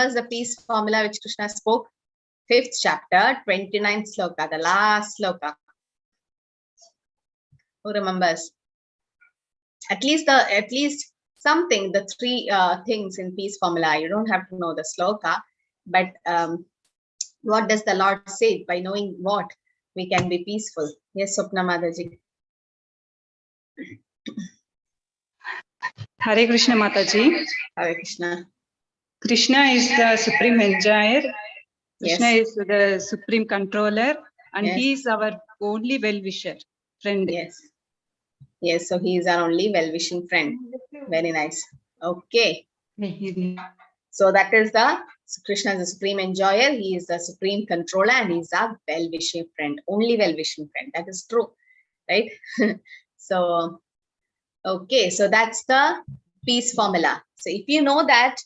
remembers the peace formula which Krishna spoke? 5th chapter, 29th sloka, the last sloka. Who remembers? At least something, the 3 things in peace formula. You don't have to know the sloka, but what does the Lord say? By knowing what we can be peaceful. Yes, Swapna Mataji. Hare Krishna Mataji. Hare Krishna. Krishna is the supreme enjoyer. Krishna Yes. is the supreme controller, and Yes. he is our only well-wisher, friend. Yes. Yes, so he is our only well-wishing friend. Very nice. Okay. So that is Krishna is the supreme enjoyer. He is the supreme controller, and he is our well-wishing friend. Only well-wishing friend. That is true, right? So, okay. So that's the peace formula. So if you know that,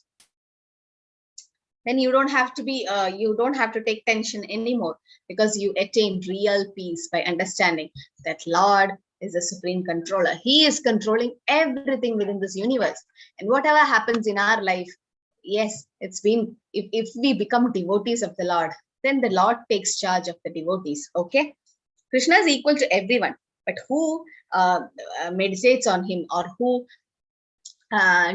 then you don't have to be, you don't have to take tension anymore, because you attain real peace by understanding that Lord is the supreme controller. He is controlling everything within this universe. And whatever happens in our life, yes, it's been, if we become devotees of the Lord, then the Lord takes charge of the devotees. Okay. Krishna is equal to everyone, but who meditates on him, or who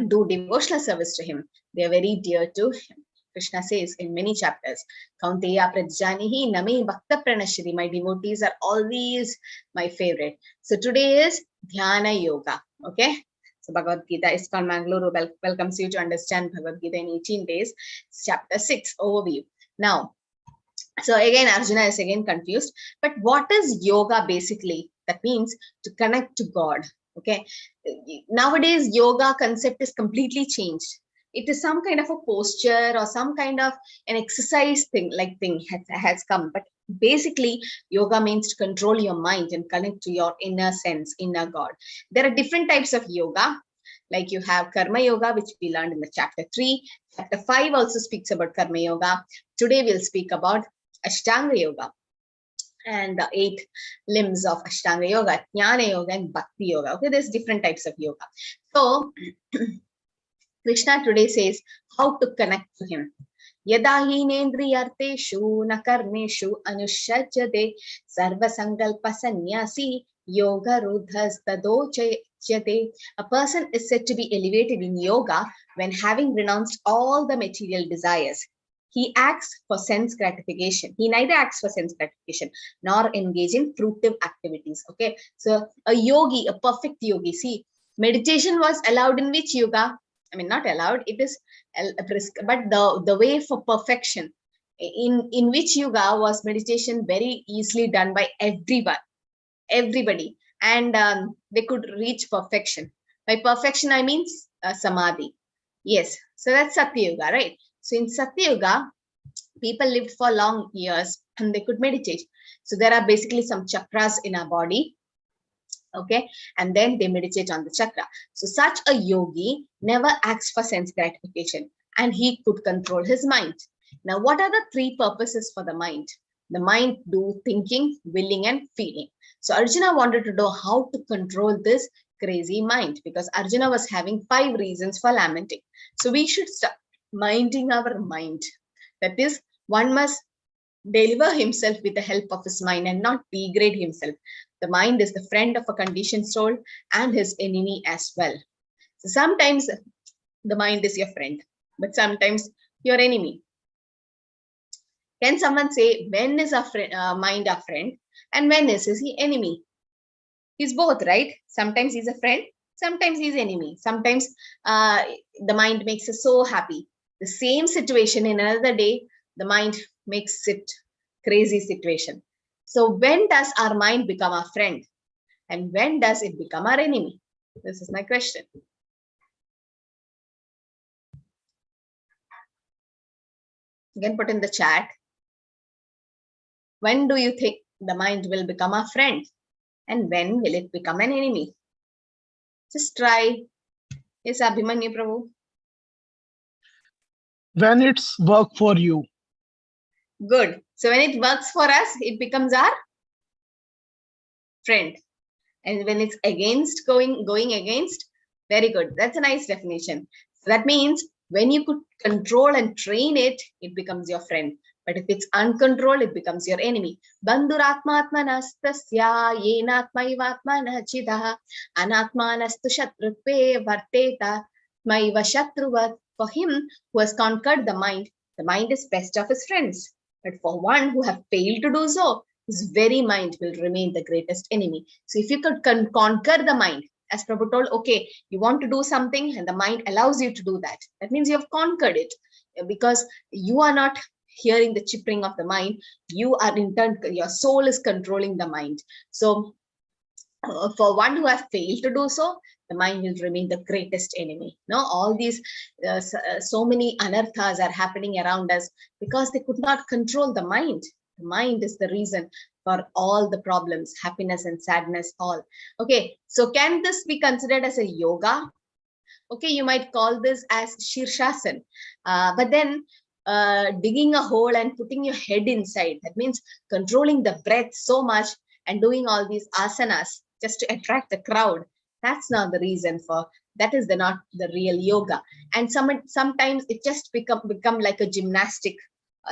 do devotional service to him, they are very dear to him. Krishna says in many chapters, Kaunteya Prajjanihi Nami Bhakta Pranashri. My devotees are always my favorite. So today is Dhyana Yoga. Okay. So Bhagavad Gita, ISKCON Mangalore welcomes you to understand Bhagavad Gita in 18 days. Chapter 6 overview. Now, so again, Arjuna is again confused. But what is yoga basically? That means to connect to God. Okay. Nowadays, yoga concept is completely changed. It is some kind of a posture or some kind of an exercise thing has come. But basically, yoga means to control your mind and connect to your inner sense, inner God. There are different types of yoga. Like you have Karma Yoga, which we learned in the chapter 3. Chapter 5 also speaks about Karma Yoga. Today we'll speak about Ashtanga Yoga and the 8 limbs of Ashtanga Yoga, Jnana Yoga and Bhakti Yoga. Okay, there's different types of yoga. So Krishna today says how to connect to him. Yada hinendriyarteshu na karmeshu anushajyate sarva sankalpa sannyasi yoga rudhas tadochayate. A person is said to be elevated in yoga when, having renounced all the material desires, he acts for sense gratification. He neither acts for sense gratification nor engage in fruitive activities. Okay, so a yogi, a perfect yogi. See, meditation was allowed in which yoga? I mean, not allowed, it is but the way for perfection, in which yoga was meditation very easily done by everybody, and they could reach perfection. By perfection, I mean samadhi. Yes, so that's Satya Yoga, right? So in Satya Yoga, people lived for long years and they could meditate. So there are basically some chakras in our body. Okay, and then they meditate on the chakra. So such a yogi never acts for sense gratification, and he could control his mind. Now, what are the 3 purposes for the mind? The mind do thinking, willing and feeling. So Arjuna wanted to know how to control this crazy mind, because Arjuna was having 5 reasons for lamenting. So we should start minding our mind. That is, one must deliver himself with the help of his mind and not degrade himself. The mind is the friend of a conditioned soul and his enemy as well. So sometimes the mind is your friend, but sometimes your enemy. Can someone say, when is our mind our friend and when is he enemy? He's both, right? Sometimes he's a friend, sometimes he's enemy. Sometimes the mind makes us so happy. The same situation in another day, the mind makes it crazy situation. So when does our mind become our friend and when does it become our enemy? This is my question. You can put in the chat. When do you think the mind will become our friend and when will it become an enemy? Just try. Yes, Abhimanyu Prabhu. When it's work for you. Good. So when it works for us, it becomes our friend. And when it's against, going against, very good. That's a nice definition. So that means When you could control and train it, it becomes your friend. But if it's uncontrolled, it becomes your enemy. Bandhuratmatmanastasya yenatmaivatmana chidaha anatmanastu shatrutve varteta maiva shatruvat. For him who has conquered the mind is best of his friends. But for one who have failed to do so, his very mind will remain the greatest enemy. So if you could conquer the mind, as Prabhu told, okay, you want to do something and the mind allows you to do that. That means you have conquered it, because you are not hearing the chippering of the mind. You are in turn, your soul is controlling the mind. So for one who has failed to do so, the mind will remain the greatest enemy. Now, all these, so many anarthas are happening around us because they could not control the mind. The mind is the reason for all the problems, happiness and sadness, all. Okay, so can this be considered as a yoga? Okay, you might call this as Shirshasana. But then digging a hole and putting your head inside, that means controlling the breath so much and doing all these asanas just to attract the crowd. That's not the reason for, that is not the real yoga. And sometimes it just become like a gymnastic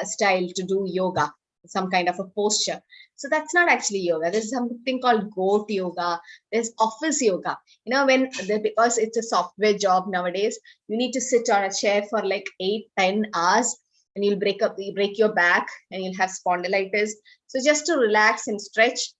style to do yoga, some kind of a posture. So that's not actually yoga. There's something called goat yoga. There's office yoga. Because it's a software job nowadays, you need to sit on a chair for like 8-10 hours, and you'll break your back and you'll have spondylitis. So just to relax and stretch,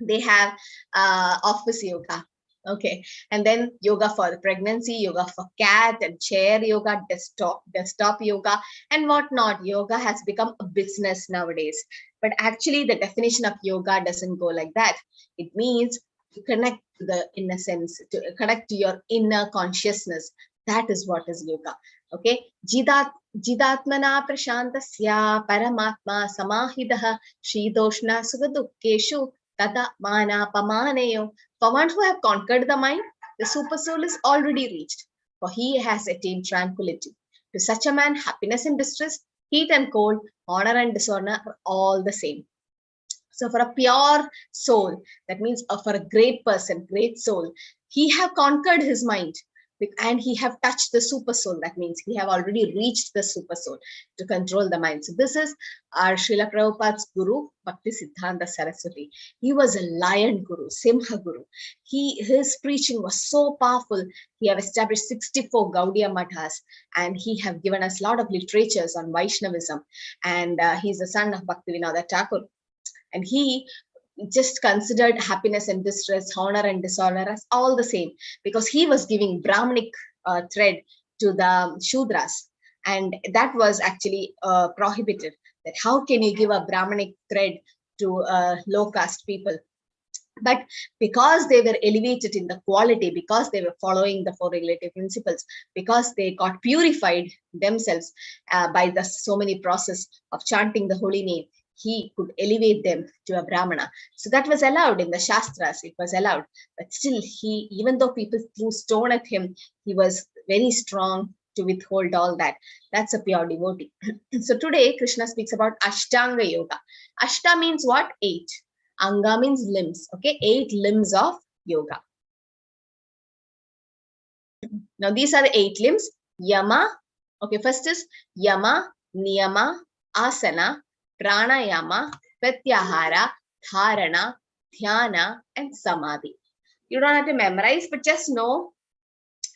they have office yoga. Okay, and then yoga for pregnancy, yoga for cat, and chair yoga, desktop yoga, and whatnot. Yoga has become a business nowadays. But actually, the definition of yoga doesn't go like that. It means to connect to the inner sense, to connect to your inner consciousness. That is what is yoga. Okay, jidatmana prashantasya paramatma samahidah shidoshna sugadukkeshu tada mana pamaneyo. For one who have conquered the mind, the super soul is already reached, for he has attained tranquility. To such a man, happiness and distress, heat and cold, honor and dishonor are all the same. So for a pure soul, that means for a great person, great soul, he have conquered his mind, and he have touched the super soul. That means he have already reached the super soul to control the mind. So this is our Srila Prabhupada's Guru, Bhakti Siddhanta Saraswati. He was a lion guru, Simha Guru. His preaching was so powerful. He have established 64 Gaudiya Mathas, and he have given us a lot of literatures on Vaishnavism. And he's the son of Bhaktivinoda Thakur. And he just considered happiness and distress, honor and dishonor as all the same, because he was giving Brahmanic thread to the Shudras, and that was actually prohibited. That how can you give a Brahmanic thread to low caste people? But because they were elevated in the quality, because they were following the four regulative principles, because they got purified themselves by the so many process of chanting the holy name, he could elevate them to a Brahmana. So that was allowed in the Shastras, it was allowed. But still, even though people threw stone at him, he was very strong to withhold all that. That's a pure devotee. So today, Krishna speaks about Ashtanga Yoga. Ashta means what? 8. Anga means limbs. Okay, 8 limbs of yoga. Now, these are the 8 limbs. Yama. Okay, first is Yama, Niyama, Asana, Pranayama, Pratyahara, Dharana, Dhyana, and Samadhi. You don't have to memorize, but just know,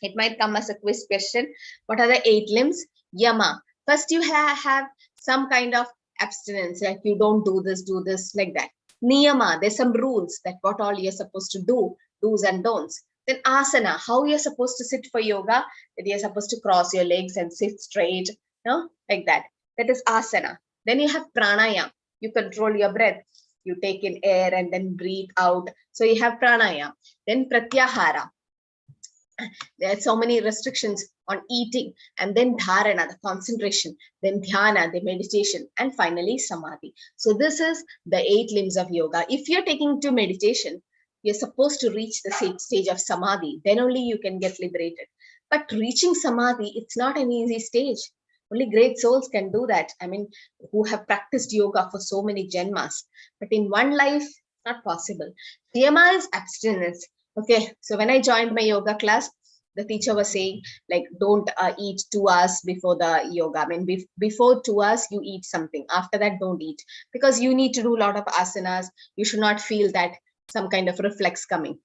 it might come as a quiz question. What are the 8 limbs? Yama. First, you have some kind of abstinence, like you don't do this, like that. Niyama, there's some rules that what all you're supposed to do, do's and don'ts. Then asana, how you're supposed to sit for yoga, that you're supposed to cross your legs and sit straight, like that. That is asana. Then you have pranayama. You control your breath. You take in air and then breathe out. So you have pranayama. Then pratyahara. There are so many restrictions on eating. And then dharana, the concentration. Then dhyana, the meditation. And finally samadhi. So this is the 8 limbs of yoga. If you're taking to meditation, you're supposed to reach the stage of samadhi. Then only you can get liberated. But reaching samadhi, it's not an easy stage. Only great souls can do that. I mean, who have practiced yoga for so many janmas. But in one life, it's not possible. Yama is abstinence. Okay, so when I joined my yoga class, the teacher was saying, like, don't eat 2 hours before the yoga. I mean, before 2 hours, you eat something. After that, don't eat, because you need to do a lot of asanas. You should not feel that some kind of reflex coming.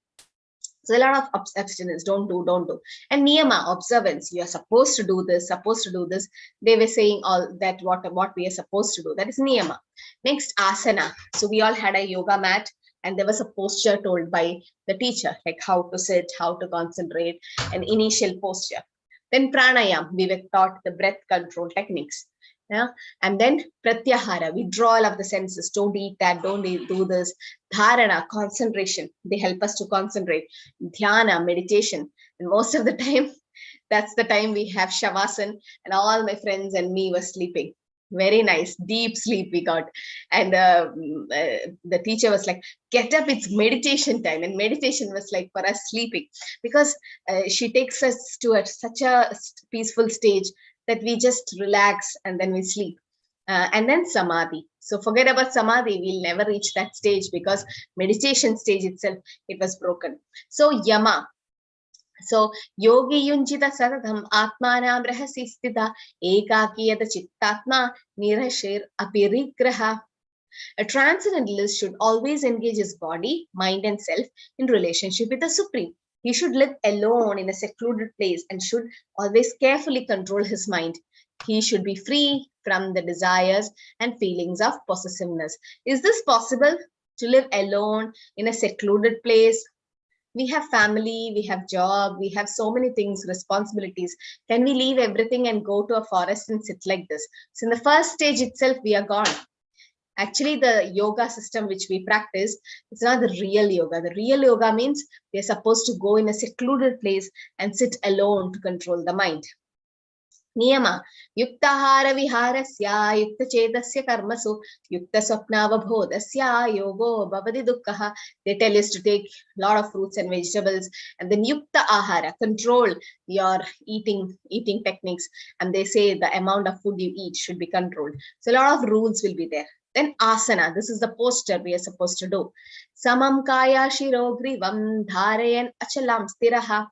So a lot of abstinence, don't do. And niyama, observance, you are supposed to do this, supposed to do this. They were saying all that what we are supposed to do. That is niyama. Next, asana. So we all had a yoga mat, and there was a posture told by the teacher, like how to sit, how to concentrate, an initial posture. Then pranayam, we were taught the breath control techniques. Yeah. And then pratyahara, withdrawal of the senses. Don't eat that, don't do this. Dharana, concentration. They help us to concentrate. Dhyana, meditation. And most of the time, that's the time we have shavasana, and all my friends and me were sleeping. Very nice, deep sleep we got. And the teacher was like, get up, it's meditation time. And meditation was like for us sleeping, because she takes us to such a peaceful stage that we just relax and then we sleep. And then samadhi. So forget about samadhi. We'll never reach that stage, because meditation stage itself, it was broken. So yama. So yogi yunjita satatam atmanam rahasi sthita ekakiyata chittatma nirashir apirigraha. A transcendentalist should always engage his body, mind, and self in relationship with the Supreme. He should live alone in a secluded place and should always carefully control his mind. He should be free from the desires and feelings of possessiveness. Is this possible, to live alone in a secluded place? We have family, we have job, we have so many things, responsibilities. Can we leave everything and go to a forest and sit like this? So in the first stage itself, we are gone. Actually, the yoga system which we practice, it's not the real yoga. The real yoga means we are supposed to go in a secluded place and sit alone to control the mind. Niyama, yuktahara viharasya, yukta chetasya karmasu, yukta swapnavabhodasya, yogo bhavati dukkha. They tell us to take a lot of fruits and vegetables, and then yukta ahara, control your eating techniques. And they say the amount of food you eat should be controlled. So a lot of rules will be there. Then asana, this is the posture we are supposed to do. Samam kaya shiro grivam dharayan achalam stiraha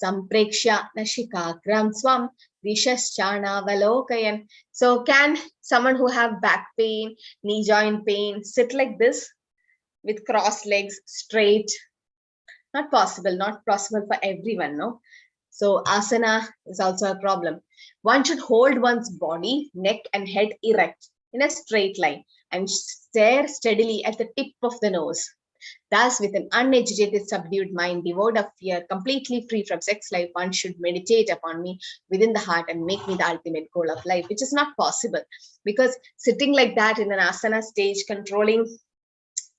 sampreksha nashikagram swam dishaschana valokayan. So can someone who have back pain, knee joint pain, sit like this with crossed legs straight? Not possible for everyone, no? So asana is also a problem. One should hold one's body, neck and head erect in a straight line and stare steadily at the tip of the nose. Thus, with an unagitated, subdued mind, devoid of fear, completely free from sex life, one should meditate upon me within the heart and make me the ultimate goal of life, which is not possible, because sitting like that in an asana stage, controlling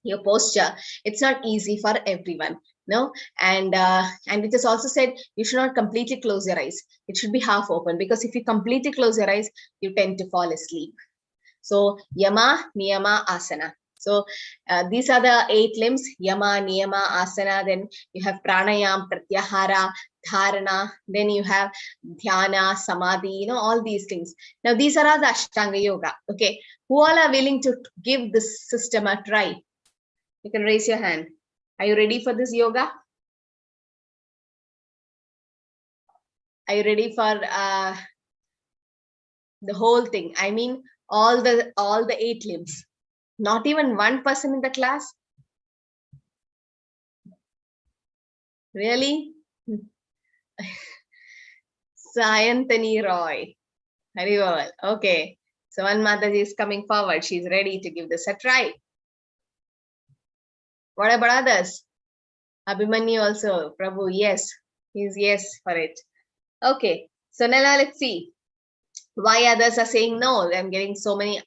your posture, it's not easy for everyone. No, and it is also said you should not completely close your eyes. It should be half open, because if you completely close your eyes, you tend to fall asleep. So yama, niyama, asana. So these are the 8 limbs: yama, niyama, asana. Then you have pranayam, pratyahara, dharana. Then you have dhyana, samadhi. All these things. Now these are all the Ashtanga yoga. Okay, who all are willing to give this system a try? You can raise your hand. Are you ready for this yoga? Are you ready for the whole thing? I mean, all the 8 limbs. Not even one person in the class? Really? Sayantani Roy. Very well. Okay. So one Mataji is coming forward. She's ready to give this a try. What about others? Abhimanyu also. Prabhu, yes. He's yes for it. Okay. So now let's see why others are saying no. I'm getting so many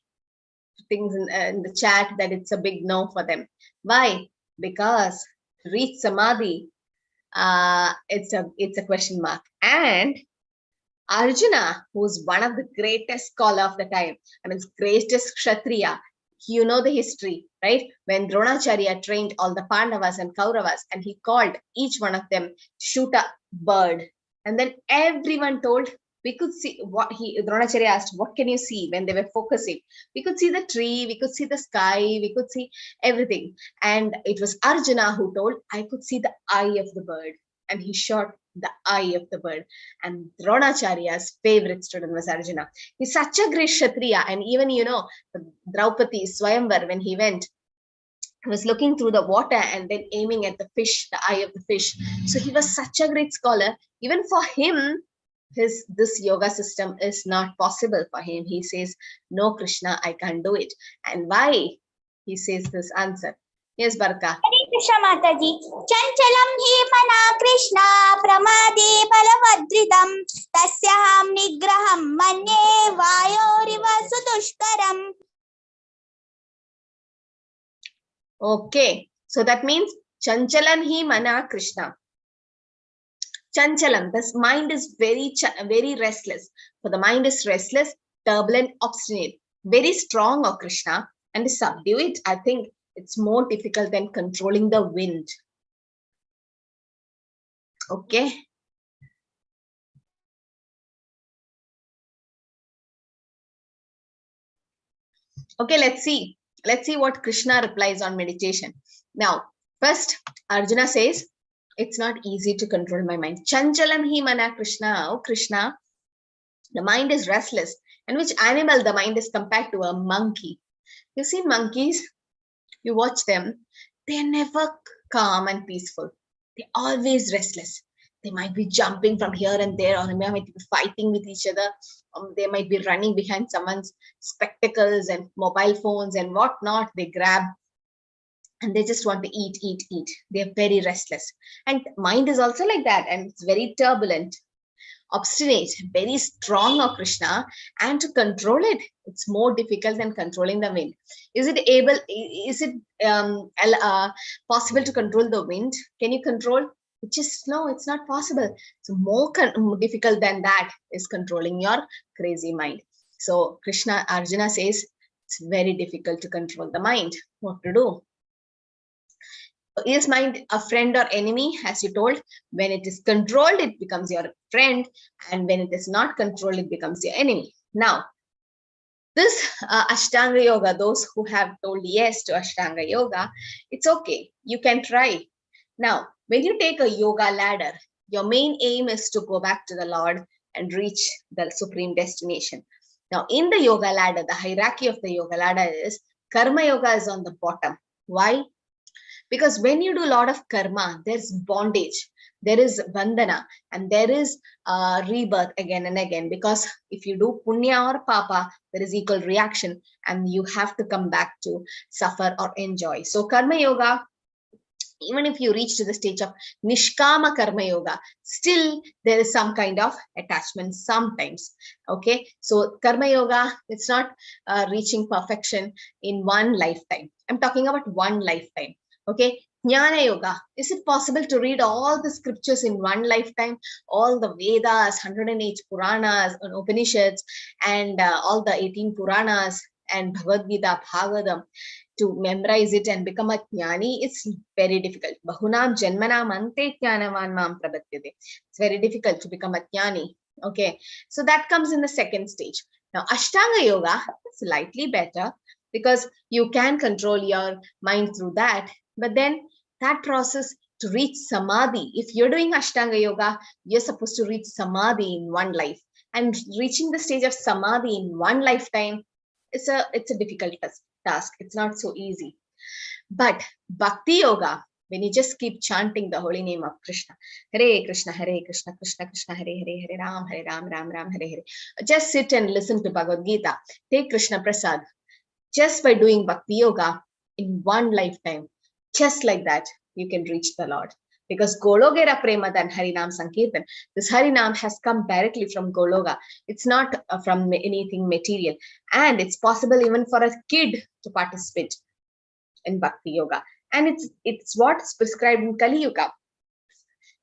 things in the chat that it's a big no for them. Why? Because to reach samadhi, it's a question mark. And Arjuna, who's one of the greatest scholar of the time, I mean, greatest Kshatriya, you know the history, right? When Dronacharya trained all the Pandavas and Kauravas, and he called each one of them shoot a bird, and then everyone told, we could see what Dronacharya asked, what can you see? When they were focusing, we could see the tree, we could see the sky, we could see everything. And it was Arjuna who told, I could see the eye of the bird. and he shot the eye of the bird. And Dronacharya's favorite student was Arjuna. He's such a great Kshatriya. And even, Draupadi, Swayamvar, when he went, he was looking through the water and then aiming at the fish, the eye of the fish. So he was such a great scholar. Even for him, this yoga system is not possible for him. He says, no, Krishna, I can't do it. And why? He says this answer. Yes, Barka. Hare Krishna Mataji. Chanchalam hi mana Krishna pramade balavadridam tasyaham nigraham manye vayoriva sudushkaram. Okay, so that means chanchalam hi mana Krishna. Chanchalam, this mind is very restless. So the mind is restless, turbulent, obstinate, very strong, O Krishna, and to subdue it, I think it's more difficult than controlling the wind. Okay. Okay, let's see. Let's see what Krishna replies on meditation. Now, first, Arjuna says, it's not easy to control my mind. Chanchalam hi mana Krishna. Oh, Krishna, the mind is restless. And which animal the mind is compared to? A monkey. You've seen monkeys? You watch them. They're never calm and peaceful. They're always restless. They might be jumping from here and there, or they might be fighting with each other. They might be running behind someone's spectacles and mobile phones and whatnot. They grab and they just want to eat, eat, eat. They're very restless. And mind is also like that. And it's very turbulent, obstinate, very strong, O Krishna. And to control it, it's more difficult than controlling the wind. Is it possible to control the wind? Can you control? No, it's not possible. So more difficult than that is controlling your crazy mind. So Arjuna says, it's very difficult to control the mind. What to do? Is mind a friend or enemy? As you told, when it is controlled, it becomes your friend. And when it is not controlled, it becomes your enemy. Now, this Ashtanga Yoga, those who have told yes to Ashtanga Yoga, it's okay. You can try. Now, when you take a yoga ladder, your main aim is to go back to the Lord and reach the supreme destination. Now, in the yoga ladder, the hierarchy of the yoga ladder is Karma Yoga is on the bottom. Why? Because when you do a lot of karma, there's bondage, there is bandhana, and there is rebirth again and again. Because if you do punya or papa, there is equal reaction, and you have to come back to suffer or enjoy. So Karma Yoga, even if you reach to the stage of Nishkama Karma Yoga, still there is some kind of attachment sometimes. Okay, so Karma Yoga, it's not reaching perfection in one lifetime. I'm talking about one lifetime. Okay, Jnana Yoga, is it possible to read all the scriptures in one lifetime? All the Vedas, 108 Puranas and Upanishads, and all the 18 Puranas and Bhagavad Gita, Bhagavatam, to memorize it and become a Jnani? It's very difficult. Bahunam Janmanam Ante Jnanavan Mam Prabhatyate. It's very difficult to become a Jnani. Okay, so that comes in the second stage. Now, Ashtanga Yoga is slightly better because you can control your mind through that. But then that process to reach Samadhi, if you're doing Ashtanga Yoga, you're supposed to reach Samadhi in one life. And reaching the stage of Samadhi in one lifetime, it's a difficult task. It's not so easy. But Bhakti Yoga, when you just keep chanting the holy name of Krishna, Hare Krishna, Hare Krishna, Krishna Krishna, Hare Hare, Hare Ram, Ram Ram, Hare Hare. Just sit and listen to Bhagavad Gita. Take Krishna Prasad. Just by doing Bhakti Yoga in one lifetime, just like that, you can reach the Lord. Because Gologera Premadan Harinam Sankirtan, this Harinam has come directly from Gologa. It's not from anything material. And it's possible even for a kid to participate in Bhakti Yoga. And it's what's prescribed in Kali Yuga.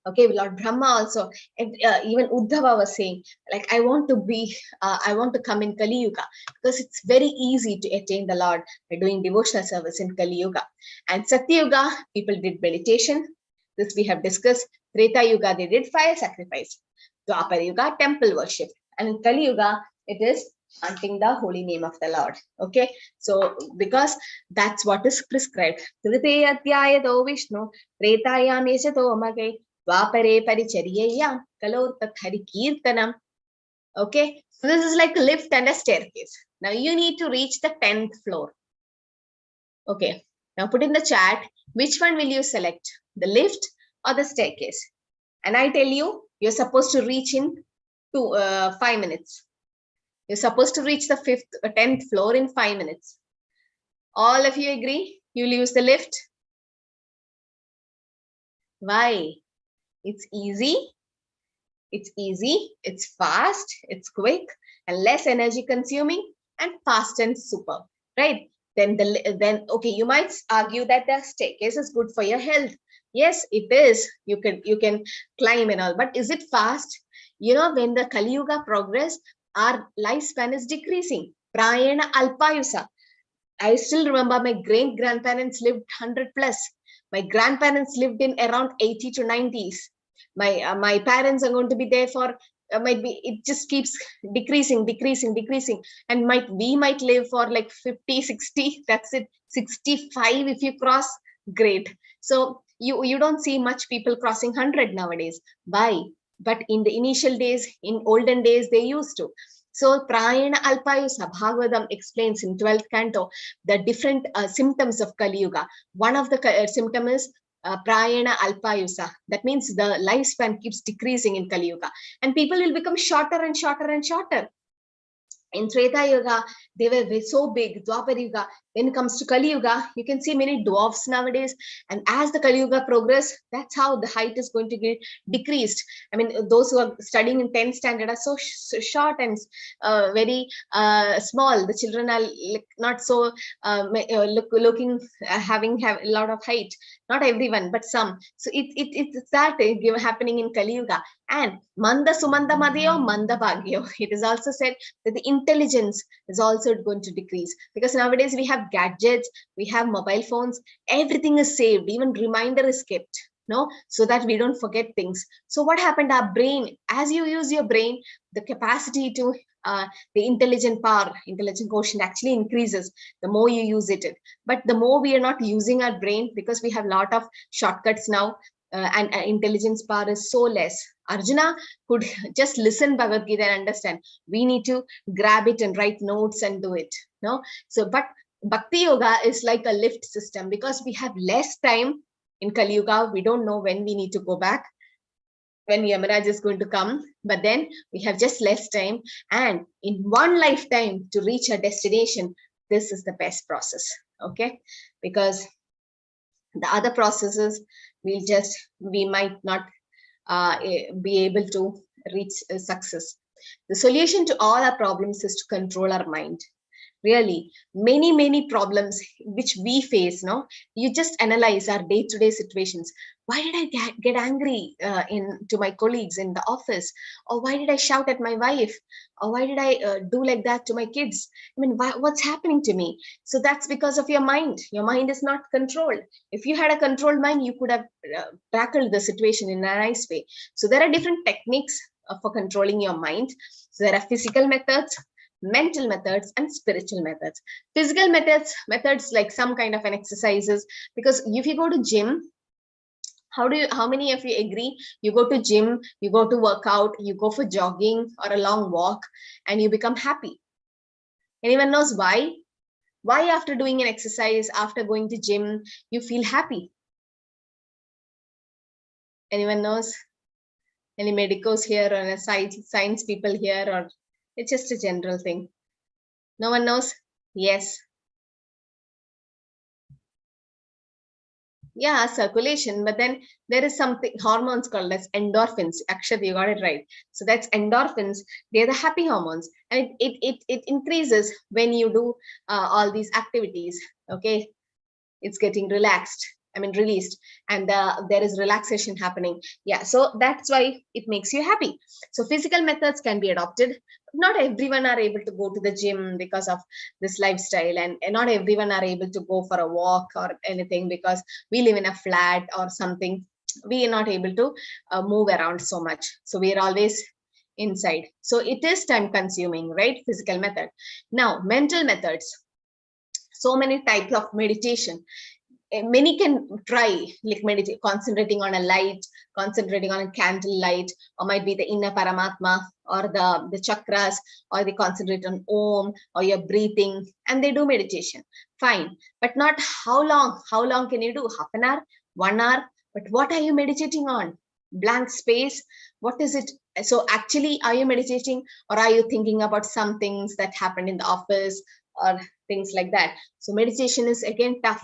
Okay, Lord Brahma also, even Uddhava was saying, like, I want to come in Kali Yuga because it's very easy to attain the Lord by doing devotional service in Kali Yuga. And Satya Yuga, people did meditation. This we have discussed. Treta Yuga, they did fire sacrifice. Dwapara Yuga, temple worship. And in Kali Yuga, it is chanting the holy name of the Lord. Okay, so because that's what is prescribed. Triteya Adhyayado Vishnu, Tretayam Yeshato Mage, Vapare paricharyaya kalor tat hari kirtanam. Okay, so this is like a lift and a staircase. Now you need to reach the 10th floor. Okay, now put in the chat, which one will you select, the lift or the staircase? And I tell you, you're supposed to reach in 5 minutes. You're supposed to reach the 10th floor in 5 minutes. All of you agree? You'll use the lift? Why? It's easy. It's easy, it's fast, it's quick, and less energy consuming, and fast and super, right? Then okay, you might argue that the staircase is good for your health. Yes, it is. You can climb and all, but is it fast? You know, when the Kali Yuga progress, our lifespan is decreasing. Prayana alpayusa. I still remember my great grandparents lived 100 plus. My grandparents lived in around 80 to 90s. My parents are going to be there for might be, it just keeps decreasing, and we might live for like 50, 60. That's it. 65 if you cross, great. So you don't see much people crossing 100 nowadays. Why? But in the initial days, in olden days, they used to. So Prayana Alpayusa, Bhagavatam explains in 12th canto the different symptoms of Kali Yuga. One of the symptom is Prayana Alpayusa. That means the lifespan keeps decreasing in Kali Yuga, and people will become shorter and shorter and shorter. In Treta Yuga, they were so big. Dwapar Yuga. When it comes to Kali Yuga, you can see many dwarfs nowadays. And as the Kali Yuga progress, that's how the height is going to get decreased. I mean, those who are studying in 10th standard are so short and very small. The children are like not so looking, having a lot of height. Not everyone, but some. So it's that happening in Kali Yuga. And Manda Sumanda Madhyo, Manda Bhagyo. It is also said that the intelligence is also going to decrease, because nowadays we have gadgets, we have mobile phones, everything is saved, even reminder is kept, no, so that we don't forget things. So what happened, our brain, as you use your brain, the capacity to the intelligent quotient actually increases the more you use it. But the more we are not using our brain, because we have a lot of shortcuts now, and intelligence power is so less. Arjuna could just listen Bhagavad Gita and understand. We need to grab it and write notes and do it. No, so but Bhakti Yoga is like a lift system, because we have less time in Kali Yuga. We don't know when we need to go back, when Yamaraj is going to come, but then we have just less time, and in one lifetime to reach a destination, this is the best process. Okay, because the other processes we might not be able to reach success. The solution to all our problems is to control our mind. Really, many problems which we face, no, you just analyze our day-to-day situations. Why did I get angry to my colleagues in the office? Or why did I shout at my wife? Or why did I do like that to my kids? I mean, what's happening to me? So that's because of your mind. Your mind is not controlled. If you had a controlled mind, you could have tackled the situation in a nice way. So there are different techniques for controlling your mind. So there are physical methods, mental methods, and spiritual methods. Physical methods like some kind of an exercises, because if you go to gym, how many of you agree, you go to gym, you go to work out, you go for jogging or a long walk, and you become happy? Anyone knows why after doing an exercise, after going to gym, you feel happy? Anyone knows? Any medicos here, or a science people here, or it's just a general thing? No one knows? Yes. Yeah, circulation, but then there is something, hormones called as endorphins. Actually, you got it right. So that's endorphins. They're the happy hormones, and it increases when you do all these activities. Okay, it's getting relaxed. I mean, released, and there is relaxation happening. Yeah, so that's why it makes you happy. So physical methods can be adopted. Not everyone are able to go to the gym because of this lifestyle, and not everyone are able to go for a walk or anything, because we live in a flat or something. We are not able to move around so much. So we are always inside. So it is time consuming, right? Physical method. Now, mental methods. So many types of meditation. many can try, like meditate, concentrating on a light, concentrating on a candle light, or might be the inner Paramatma, or the chakras, or they concentrate on Om, or your breathing, and they do meditation. Fine, but not how long? How long can you do? Half an hour, 1 hour? But what are you meditating on? Blank space? What is it? So actually, are you meditating, or are you thinking about some things that happened in the office, or things like that? So meditation is again tough,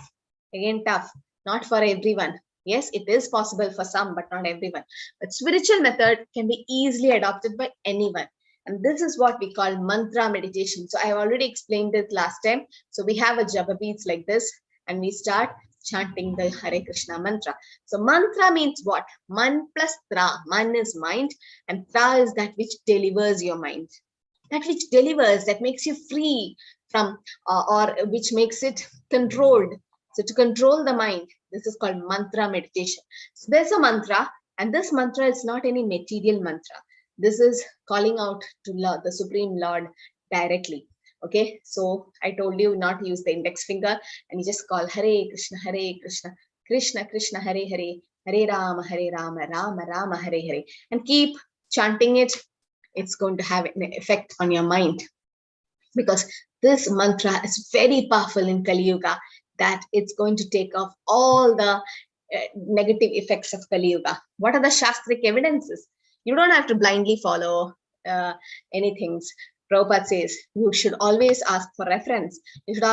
not for everyone. Yes, it is possible for some, but not everyone. But spiritual method can be easily adopted by anyone. And this is what we call mantra meditation. So I have already explained it last time. So we have a japa beats like this, and we start chanting the Hare Krishna mantra. So mantra means what? Man plus tra. Man is mind, and tra is that which delivers your mind. That which delivers, that makes you free from, or which makes it controlled. So to control the mind, this is called mantra meditation. So there's a mantra, and this mantra is not any material mantra. This is calling out to Lord, the Supreme Lord, directly. Okay, so I told you not to use the index finger, and you just call Hare Krishna, Krishna Krishna, Hare Hare, Hare Rama, Rama Rama, Hare Hare, and keep chanting it. It's going to have an effect on your mind, because this mantra is very powerful in Kali Yuga, that it's going to take off all the negative effects of Kali Yuga. What are the Shastric evidences? You don't have to blindly follow anything. Prabhupada says you should always ask for reference. You should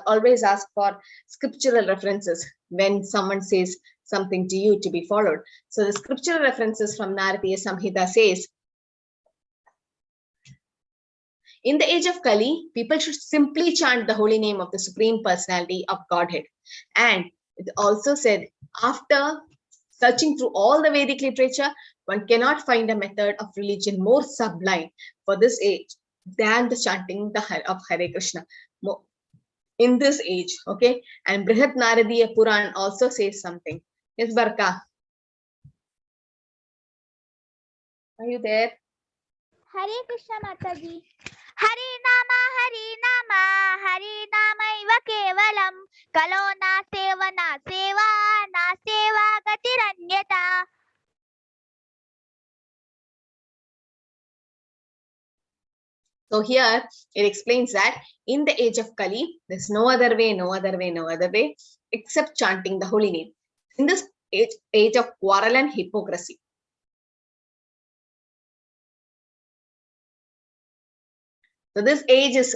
always ask for scriptural references when someone says something to you to be followed. So the scriptural references from Naradiya Samhita says, in the age of Kali, people should simply chant the holy name of the Supreme Personality of Godhead. And it also said, after searching through all the Vedic literature, one cannot find a method of religion more sublime for this age than the chanting of Hare Krishna in this age. Okay, and Brihat Naradiya Puran also says something. Yes, Barka, are you there? Hare Krishna Mataji. Hare Nama, Hare Nama Iva Kevalam, Kalo na seva gatiranyata. So here it explains that in the age of Kali, there's no other way except chanting the holy name. In this age of quarrel and hypocrisy. So this age is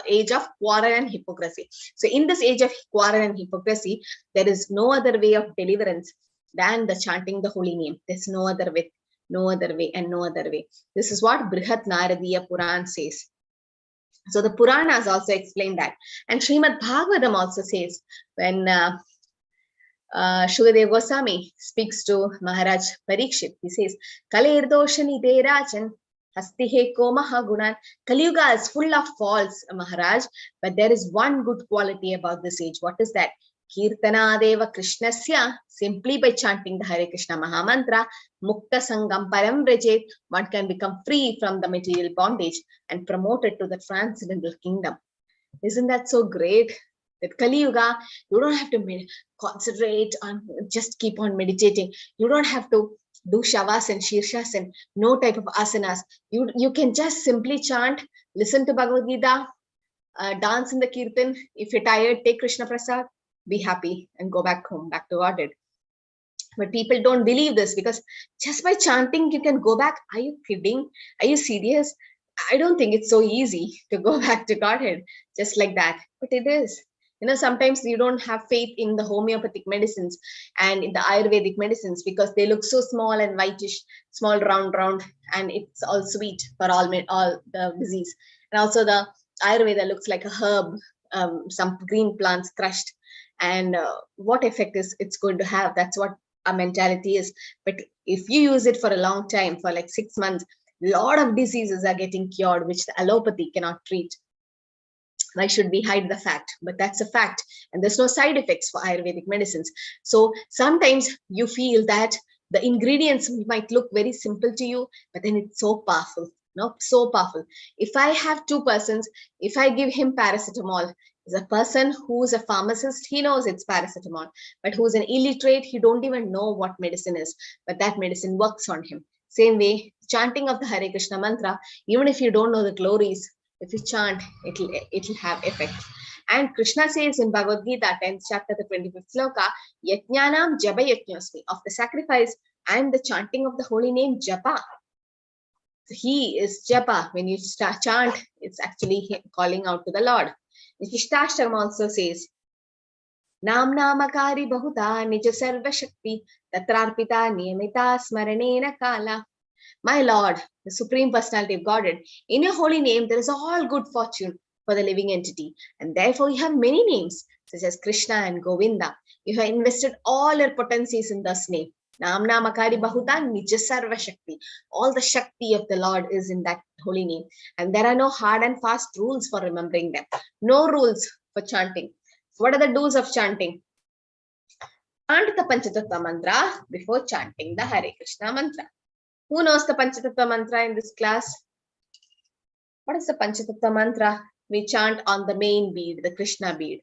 age of quarrel and hypocrisy. So in this age of quarrel and hypocrisy, there is no other way of deliverance than the chanting the holy name. There's no other way. This is what Brihat Naradiya Puran says. So the Puranas also explain that. And Srimad Bhagavatam also says, when Shukadeva Goswami speaks to Maharaj Parikshit, he says, Kalir doshani de rajan, hasti he ko mahagunan. Kali Yuga is full of faults, Maharaj, but there is one good quality about this age. What is that? Kirtana Deva Krishnasya, simply by chanting the Hare Krishna maha-mantra, Mukta Sangam Param Vrajet, one can become free from the material bondage and promoted to the transcendental kingdom. Isn't that so great? That Kali Yuga, you don't have to concentrate on, just keep on meditating. You don't have to do Shavasana, Shirshasana, no type of asanas. You can just simply chant, listen to Bhagavad Gita, dance in the Kirtan. If you're tired, take Krishna Prasad, be happy and go back home, back to Godhead. But people don't believe this, because just by chanting, you can go back. Are you kidding? Are you serious? I don't think it's so easy to go back to Godhead just like that. But it is. You know, sometimes you don't have faith in the homeopathic medicines and in the Ayurvedic medicines, because they look so small and whitish, small, round, and it's all sweet for all the disease. And also the Ayurveda looks like a herb, some green plants crushed. And what effect is it's going to have? That's what our mentality is. But if you use it for a long time, for like 6 months, a lot of diseases are getting cured, which the allopathy cannot treat. Why should we hide the fact? But that's a fact. And there's no side effects for Ayurvedic medicines. So sometimes you feel that the ingredients might look very simple to you, but then it's so powerful. No, so powerful. If I have two persons, if I give him paracetamol, is a person who's a pharmacist, he knows it's paracetamol, but who's an illiterate, he don't even know what medicine is, but that medicine works on him. Same way, chanting of the Hare Krishna mantra, even if you don't know the glories, if you chant, it'll have effect. And Krishna says in Bhagavad Gita, 10th chapter, the 25th sloka, Yajnanam Japa Yajñosmi, of the sacrifice and the chanting of the holy name Japa. So he is Japa. When you start chant, it's actually calling out to the Lord. Vishishtashtakam also says, Nam Namakari Bahuta Nija Sarva Shakti Tatrarpita Niyamita Smaranena Kala. My Lord, the Supreme Personality of Godhead, in your holy name there is all good fortune for the living entity, and therefore you have many names such as Krishna and Govinda. You have invested all your potencies in this name. Namna Makari Bahuta Nija Sarva Shakti. All the Shakti of the Lord is in that holy name, and there are no hard and fast rules for remembering them. No rules for chanting. So what are the do's of chanting? Chant the Panchatattva mantra before chanting the Hare Krishna mantra. Who knows the Panchatattva mantra in this class? What is the Panchatattva mantra? We chant on the main bead, the Krishna bead.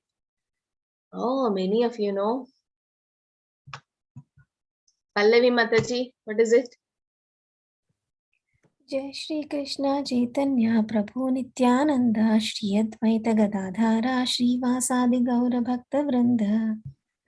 Oh, many of you know. Pallavi Mataji, what is it? Jai Shri Krishna Chaitanya Prabhu Nityananda Shri Advaita Gadadhara Shri Vasadi Gaura Bhakta Vrinda.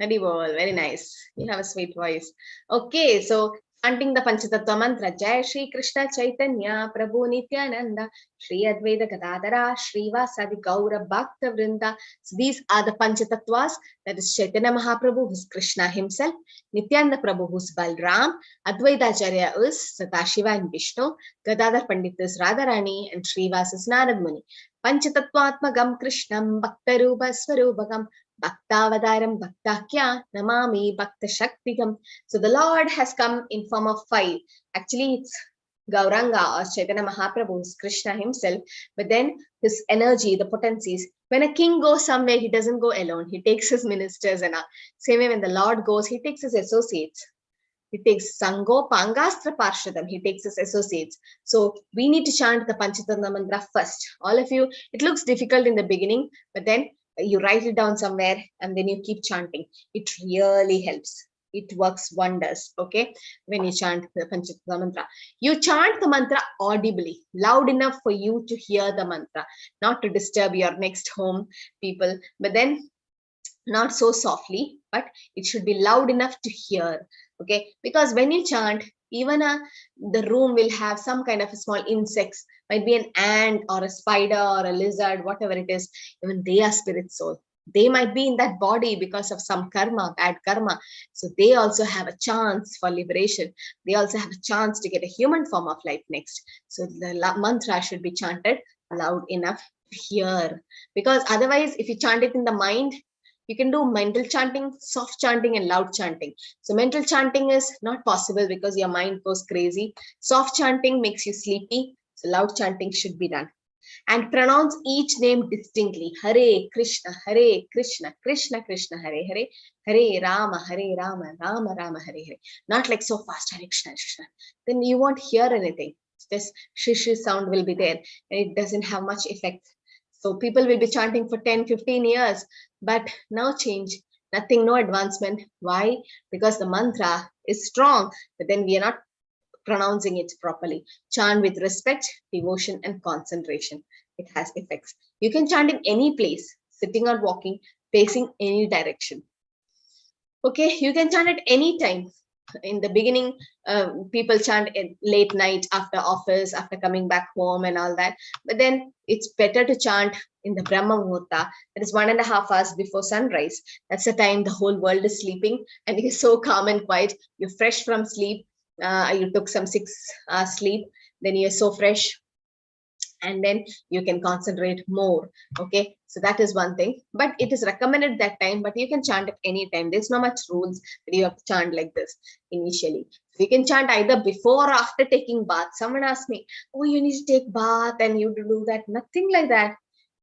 Haribol, very nice. You have a sweet voice. Okay, so chanting the Panchatattva mantra, Jai Shri Krishna Chaitanya Prabhu Nityananda Shri Advaita Gadadhara Shri Vasadi Gaura Bhakta Vrinda. So these are the Panchatattvas. That is Chaitanya Mahaprabhu, who's Krishna himself, Nityananda Prabhu, who's Balram, Advaita Acharya is Satashiva and Vishnu, Gadadhar Pandit is Radharani, and Srivas is Narad Muni. Panchatattvatmagam Krishnam Bhaktarupa Swarupakam Bhaktavadaram Bhaktakya Namami Bhakta Shaktikam. So the Lord has come in form of 5. Actually, it's Gauranga or Chaitanya Mahaprabhu, is Krishna himself, but then his energy, the potencies. When a king goes somewhere, he doesn't go alone. He takes his ministers and all. Same way when the Lord goes, he takes his associates. He takes Sango Pangastra Parshadam. He takes his associates. So we need to chant the Panchatattva mantra first. All of you, it looks difficult in the beginning, but then you write it down somewhere and then you keep chanting. It really helps. It works wonders, okay? When you chant the Panchatattva mantra. You chant the mantra audibly, loud enough for you to hear the mantra, not to disturb your next home people, but then not so softly, but it should be loud enough to hear, okay? Because when you chant, even the room will have some kind of a small insects, might be an ant or a spider or a lizard, whatever it is, even they are spirit soul. They might be in that body because of some karma, bad karma. So they also have a chance for liberation. They also have a chance to get a human form of life next. So the mantra should be chanted loud enough to hear. Because otherwise, if you chant it in the mind, you can do mental chanting, soft chanting, and loud chanting. So mental chanting is not possible because your mind goes crazy. Soft chanting makes you sleepy. So loud chanting should be done. And pronounce each name distinctly. Hare Krishna, Krishna Krishna, Hare Hare, Hare Rama, Rama Rama, Hare Hare. Not like so fast, Hare Krishna, Krishna. Then you won't hear anything. This shish sound will be there and it doesn't have much effect. So people will be chanting for 10, 15 years, but no change, nothing, no advancement. Why? Because the mantra is strong, but then we are not pronouncing it properly. Chant with respect, devotion, and concentration. It has effects. You can chant in any place, sitting or walking, facing any direction. Okay, you can chant at any time. In the beginning, people chant at late night after office, after coming back home and all that. But then it's better to chant in the Brahma Muhurta. That is 1.5 hours before sunrise. That's the time the whole world is sleeping and you're so calm and quiet. You're fresh from sleep. You took some 6 hours sleep. Then you're so fresh. And then you can concentrate more. Okay, so that is one thing, but it is recommended that time, but you can chant at any time. There's not much rules that you have to chant like this initially. So you can chant either before or after taking bath. Someone asked me, oh, you need to take bath and you do that. Nothing like that.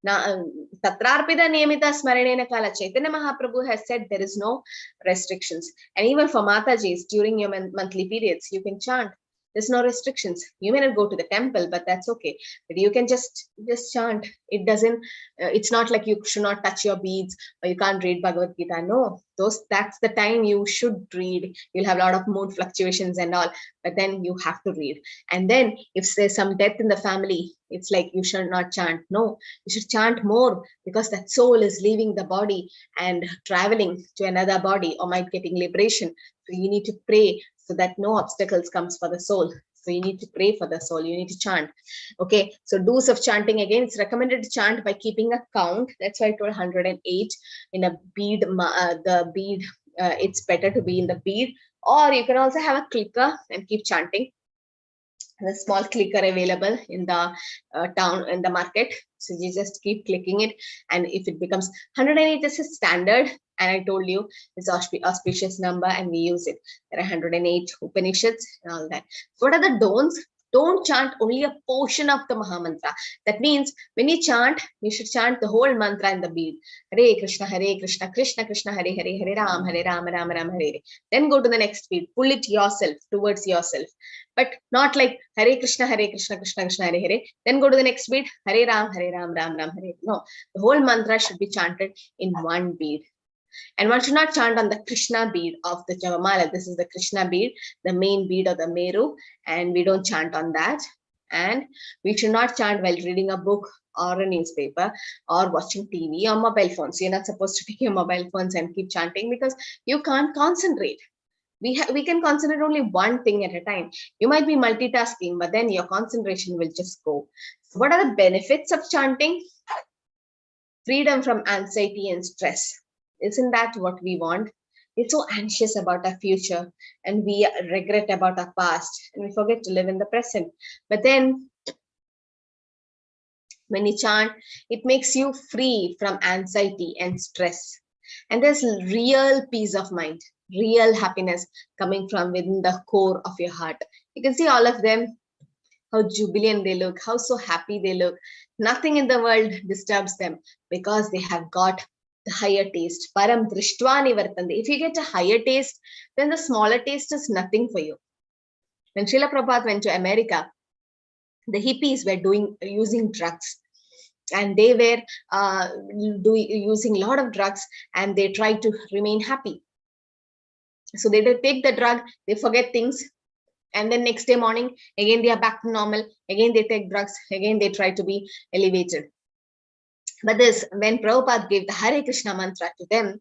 Now, Tatrarpida Niyamita Smaranena Kala, Chaitanya Mahaprabhu has said there is no restrictions. And even for Matajis, during your monthly periods, you can chant. There's no restrictions. You may not go to the temple, but that's okay. But you can just chant. It doesn't, it's not like you should not touch your beads or you can't read Bhagavad Gita. No, that's the time you should read. You'll have a lot of mood fluctuations and all, but then you have to read. And then if there's some death in the family, it's like you should not chant. No, you should chant more, because that soul is leaving the body and traveling to another body or might getting liberation. So you need to pray so that no obstacles comes for the soul. So you need to pray for the soul. You need to chant. Okay. So do's of chanting, again, it's recommended to chant by keeping a count. That's why I told 108 in a bead. The bead, it's better to be in the bead, or you can also have a clicker and keep chanting. A small clicker available in the town, in the market. So you just keep clicking it, and if it becomes 108, this is standard. And I told you it's auspicious number, and we use it. There are 108 Upanishads and all that. What are the don'ts? Don't chant only a portion of the maha-mantra. That means when you chant, you should chant the whole mantra in the bead. Hare Krishna, Krishna Krishna, Hare Hare, Hare Ram, Ram Ram, Hare. Then go to the next bead. Pull it yourself, towards yourself. But not like Hare Krishna, Krishna Krishna, Hare Hare. Then go to the next bead. Hare Ram, Ram Ram, Hare. No, the whole mantra should be chanted in one bead. And one should not chant on the Krishna bead of the Javamala. This is the Krishna bead, the main bead of the Meru, and we don't chant on that. And we should not chant while reading a book or a newspaper or watching TV or mobile phones. You're not supposed to take your mobile phones and keep chanting, because you can't concentrate. We can concentrate only one thing at a time. You might be multitasking, but then your concentration will just go. So what are the benefits of chanting? Freedom from anxiety and stress. Isn't that what we want? We're so anxious about our future, and we regret about our past, and we forget to live in the present. But then when you chant, it makes you free from anxiety and stress. And there's real peace of mind, real happiness coming from within the core of your heart. You can see all of them, how jubilant they look, how so happy they look. Nothing in the world disturbs them, because they have got the higher taste. Param drishtva nivartande. If you get a higher taste, then the smaller taste is nothing for you. When Srila Prabhupada went to America, the hippies were using drugs, and they were using a lot of drugs, and they tried to remain happy. So they take the drug, they forget things, and then next day morning, again they are back to normal. Again they take drugs, again they try to be elevated. But when Prabhupada gave the Hare Krishna mantra to them,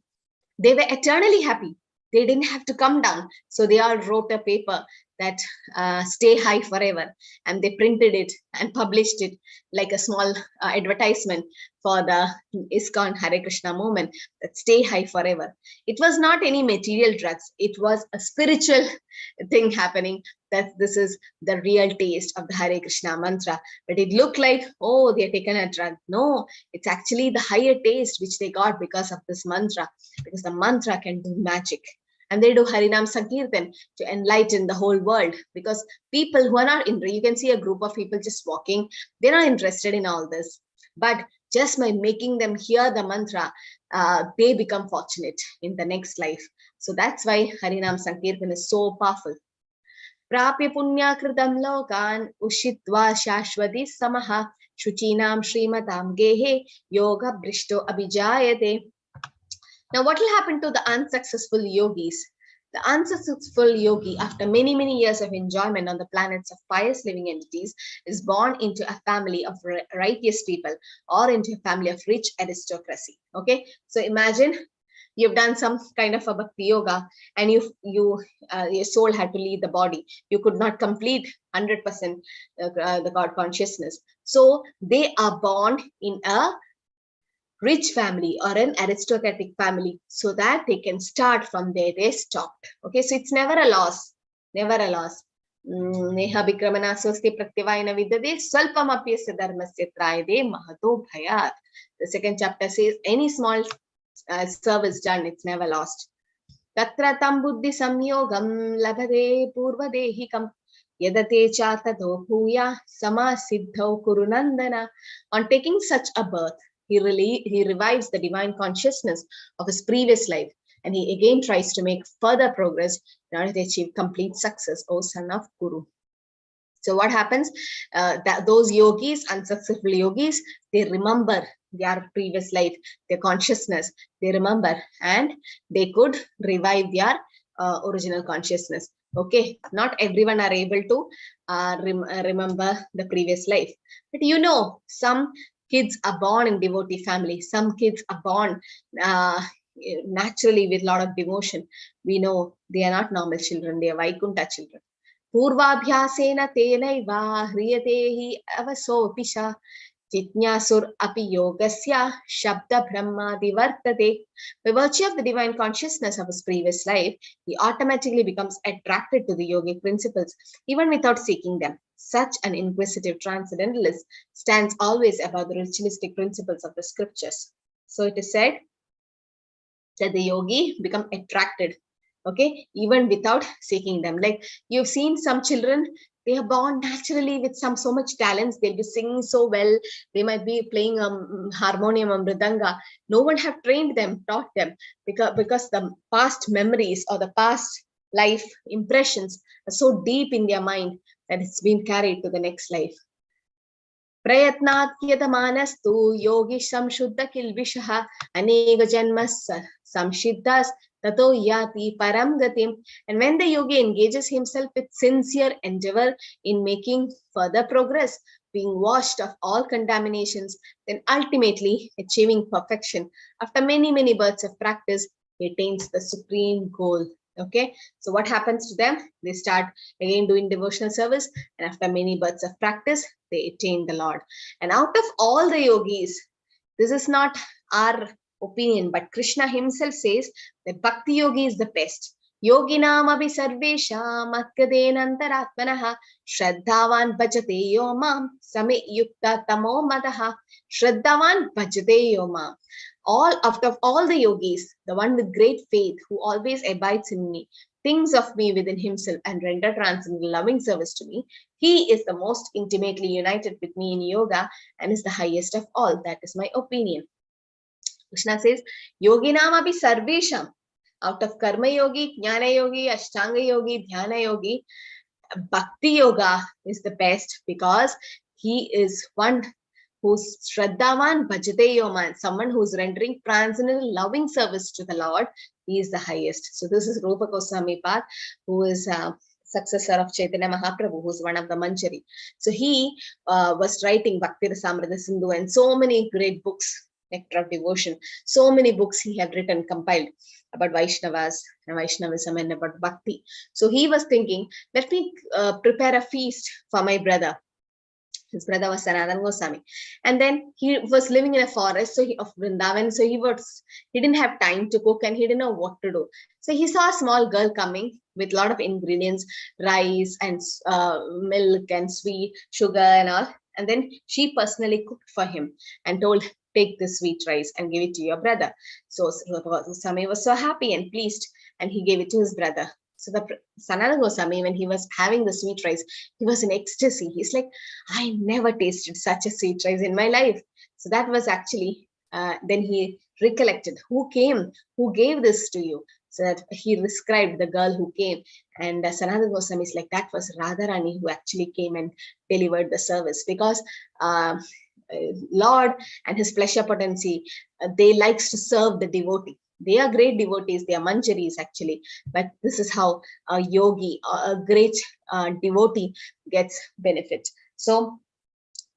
they were eternally happy. They didn't have to come down. So they all wrote a paper that stay high forever. And they printed it and published it like a small advertisement for the ISKCON Hare Krishna movement, that stay high forever. It was not any material drugs. It was a spiritual thing happening, that this is the real taste of the Hare Krishna mantra. But it looked like, oh, they are taken a drug. No, it's actually the higher taste which they got because of this mantra, because the mantra can do magic. And they do Harinam Sankirtan to enlighten the whole world, because people who are not you can see a group of people just walking, they're not interested in all this. But just by making them hear the mantra, they become fortunate in the next life. So that's why Harinam Sankirtan is so powerful. Prapya punya kritam lokan ushitva shashwati samaha shuchinam shrimatam gehe yoga brishto abhijayate. Now, what will happen to the unsuccessful yogis? The unsuccessful yogi, after many, many years of enjoyment on the planets of pious living entities, is born into a family of righteous people, or into a family of rich aristocracy. Okay, so imagine you've done some kind of a bhakti yoga, and your soul had to leave the body. You could not complete 100% the God consciousness. So they are born in a rich family or an aristocratic family, so that they can start from there they stopped. Okay, so it's never a loss, never a loss. Neha vikramana swasti pratyavayana vidade swalpam apyasya dharmasya trayade mahato bhayat. The second chapter says any small service done, it's never lost. Tatra tam buddhi samyogam labhade purvadehikam yadate chatado bhuya sama siddho kurunandana. On taking such a birth, he revives the divine consciousness of his previous life, and he again tries to make further progress in order to achieve complete success, O son of Kuru. So what happens? Those yogis, unsuccessful yogis, they remember their previous life, their consciousness, they remember, and they could revive their original consciousness. Okay, not everyone are able to remember the previous life. But you know, some kids are born in devotee family. Some kids are born naturally with a lot of devotion. We know they are not normal children, they are Vaikuntha children. पूर्वाभ्यासेन तेनैव ह्रियते हि अवसोऽपिशा जिज्ञासुर अपि योगस्य shabda brahmadi vartate. By virtue of the divine consciousness of his previous life, he automatically becomes attracted to the yogic principles, even without seeking them. Such an inquisitive transcendentalist stands always above the ritualistic principles of the scriptures. So it is said that the yogi become attracted, okay, even without seeking them. Like you've seen some children, they are born naturally with so much talents. They'll be singing so well. They might be playing harmonium or mridanga. No one have trained them, taught them, because the past memories or the past life impressions are so deep in their mind that it's been carried to the next life. प्रयत्नात् यतमानस्तु योगी संशुद्ध किल्बिषः अनेक जन्मस् संसिद्धस् tato yati param gatim. And when the yogi engages himself with sincere endeavor in making further progress, being washed of all contaminations, then ultimately achieving perfection, after many births of practice, he attains the supreme goal. Okay, so what happens to them? They start again doing devotional service, and after many births of practice, they attain the Lord. And out of all the yogis, this is not our opinion, but Krishna himself says that Bhakti Yogi is the best. Yoginam abhi sarvesham atkadenantaratmanaha shraddhavan bhajate yomam same yukta tamo madaha. Shraddhavan bhajate yomam. Out of all the yogis, the one with great faith, who always abides in me, thinks of me within himself and render transcendental loving service to me, he is the most intimately united with me in yoga and is the highest of all. That is my opinion. Krishna says, Yoginam abhi sarvesham. Out of karma yogi, jnana yogi, ashtanga yogi, dhyana yogi, bhakti yoga is the best, because he is one who's Shraddhavan Bhajate Yoman, someone who's rendering transcendental loving service to the Lord. He is the highest. So this is Rupa Goswami Path, who is successor of Chaitanya Mahaprabhu, who's one of the Manjari. So he was writing Bhakti Rasamrita Sindhu and so many great books, Nectar of Devotion. So many books he had written, compiled about Vaishnavas and Vaishnavism and about Bhakti. So he was thinking, let me prepare a feast for my brother. His brother was Sanatana Goswami, and then he was living in a forest of Vrindavan, so he didn't have time to cook and he didn't know what to do. So he saw a small girl coming with a lot of ingredients, rice and milk and sweet sugar and all, and then she personally cooked for him and told, take this sweet rice and give it to your brother. So Goswami was so happy and pleased, and he gave it to his brother. So the Sanatana Goswami, when he was having the sweet rice, he was in ecstasy. He's like, I never tasted such a sweet rice in my life. So that was actually, then he recollected who gave this to you. So that he described the girl who came, and Sanatana Goswami is like, that was Radharani who actually came and delivered the service, because Lord and his pleasure potency, they likes to serve the devotee. They are great devotees, they are manjaris actually, but this is how a yogi, a great devotee gets benefit. So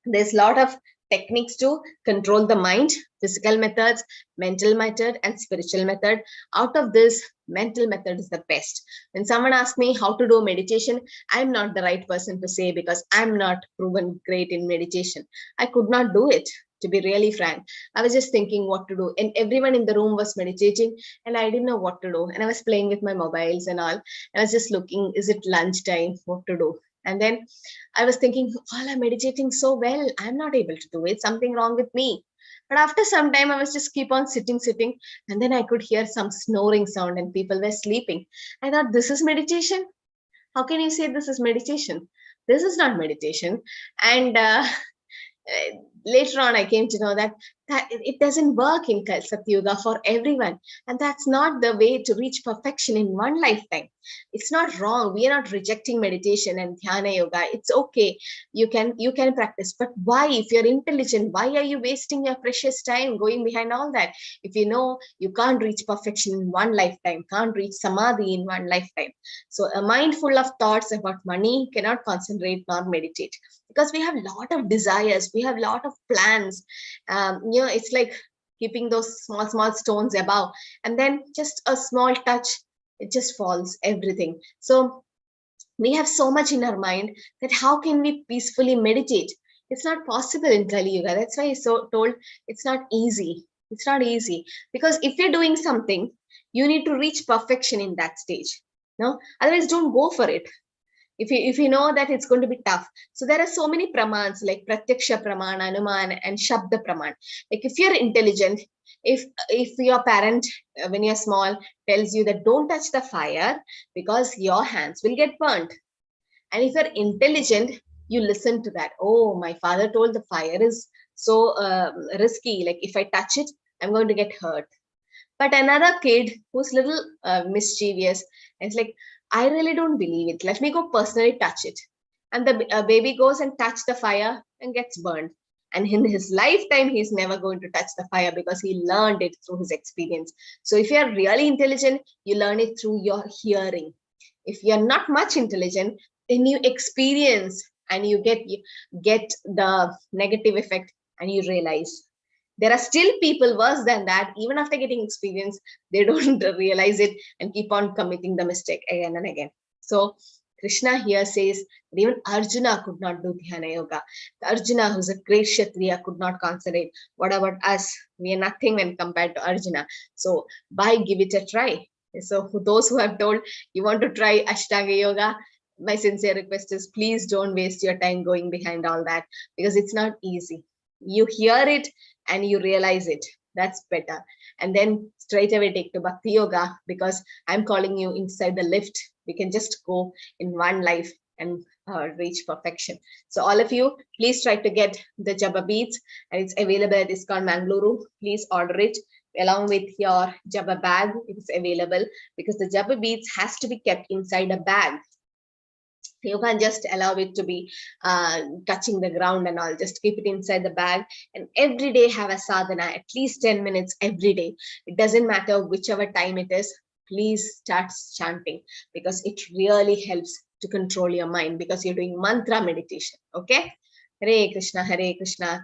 there's a lot of techniques to control the mind, physical methods, mental method, and spiritual method. Out of this, mental method is the best. When someone asks me how to do meditation, I'm not the right person to say, because I'm not proven great in meditation. I could not do it. To be really frank, I was just thinking what to do, and everyone in the room was meditating and I didn't know what to do, and I was playing with my mobiles and all. I was just looking, is it lunchtime, what to do? And then I was thinking, all are meditating so well, I'm not able to do it, something wrong with me. But after some time, I was just keep on sitting, and then I could hear some snoring sound and people were sleeping. I thought, this is meditation? How can you say this is meditation? This is not meditation. And later on I came to know that it doesn't work in Satyuga for everyone, and that's not the way to reach perfection in one lifetime. It's not wrong. We are not rejecting meditation and dhyana yoga. It's okay. You can practice, but why? If you're intelligent, why are you wasting your precious time going behind all that? If you know you can't reach perfection in one lifetime, can't reach samadhi in one lifetime, so a mind full of thoughts about money cannot concentrate nor meditate, because we have a lot of desires, we have a lot of plans. It's like keeping those small stones above, and then just a small touch, it just falls everything. So we have so much in our mind that how can we peacefully meditate? It's not possible in Kali Yuga. That's why I told it's not easy. It's not easy, because if you're doing something, you need to reach perfection in that stage. No, otherwise don't go for it. If you know that it's going to be tough. So there are so many pramans like pratyaksha praman, anuman, and shabda praman. Like if you're intelligent, if your parent when you're small tells you that don't touch the fire because your hands will get burnt, and if you're intelligent, you listen to that. Oh, my father told the fire is so risky, like if I touch it, I'm going to get hurt. But another kid who's little mischievous, and it's like, I really don't believe it. Let me go personally touch it. And the baby goes and touch the fire and gets burned. And in his lifetime, he's never going to touch the fire because he learned it through his experience. So if you're really intelligent, you learn it through your hearing. If you're not much intelligent, then you experience and you get the negative effect, and you realize. There are still people worse than that. Even after getting experience, they don't realize it and keep on committing the mistake again and again. So Krishna here says that even Arjuna could not do dhyana yoga. Arjuna, who's a great Kshatriya, could not concentrate. What about us? We are nothing when compared to Arjuna. So why give it a try? So for those who have told you want to try Ashtanga yoga, my sincere request is please don't waste your time going behind all that, because it's not easy. You hear it and you realize it. That's better. And then straight away take to Bhakti Yoga, because I'm calling you inside the lift. We can just go in one life and reach perfection. So all of you, please try to get the Japa beads, and it's available at ISKCON Mangalore. Please order it along with your Japa bag. It's available, because the Japa beads has to be kept inside a bag. You can't just allow it to be touching the ground and all. Just keep it inside the bag, and every day have a sadhana, at least 10 minutes every day. It doesn't matter whichever time it is. Please start chanting, because it really helps to control your mind, because you're doing mantra meditation. Okay? Hare Krishna,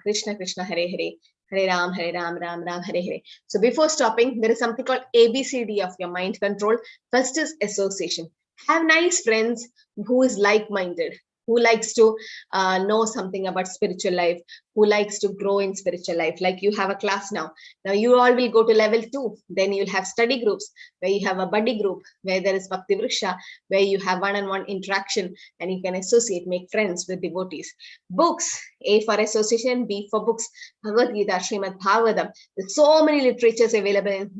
Krishna Krishna, Hare Hare. Hare Ram, Ram Ram, Hare Hare. So before stopping, there is something called ABCD of your mind control. First is association. Have nice friends who is like-minded, who likes to know something about spiritual life, who likes to grow in spiritual life. Like you have a class now. Now you all will go to level 2. Then you'll have study groups where you have a buddy group, where there is Bhakti Vriksha, where you have one-on-one interaction and you can associate, make friends with devotees. Books, A for association, B for books. Bhagavad Gita, Srimad Bhagavatam. There's so many literatures available in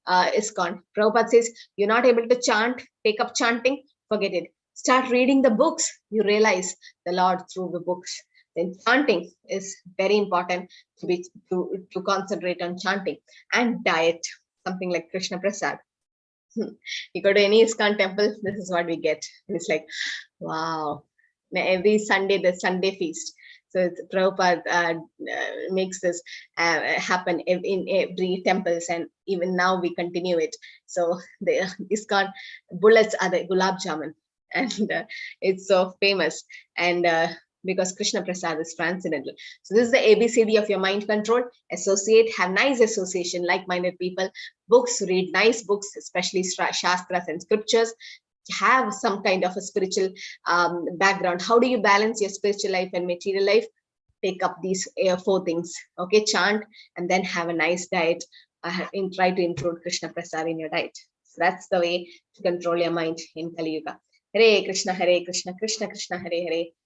ISKCON. Prabhupada says, you're not able to chant, take up chanting, forget it. Start reading the books. You realize the Lord through the books. Then chanting is very important to concentrate on chanting. And diet, something like Krishna Prasad. You go to any ISKCON temple, this is what we get. And it's like, wow. Every Sunday, the Sunday feast. So Prabhupada makes this happen in every temples, and even now we continue it. So the ISKCON bullets are the gulab jamun, and it's so famous. And because Krishna Prasad is transcendental. So this is the ABCD of your mind control. Associate, have nice association, like-minded people. Books, read nice books, especially Shastras and scriptures. Have some kind of a spiritual background. How do you balance your spiritual life and material life? Take up these 4 things. Okay, chant, and then have a nice diet. Try to include Krishna Prasad in your diet. So that's the way to control your mind in Kali Yuga. Hare Krishna, Krishna Krishna, Hare Hare.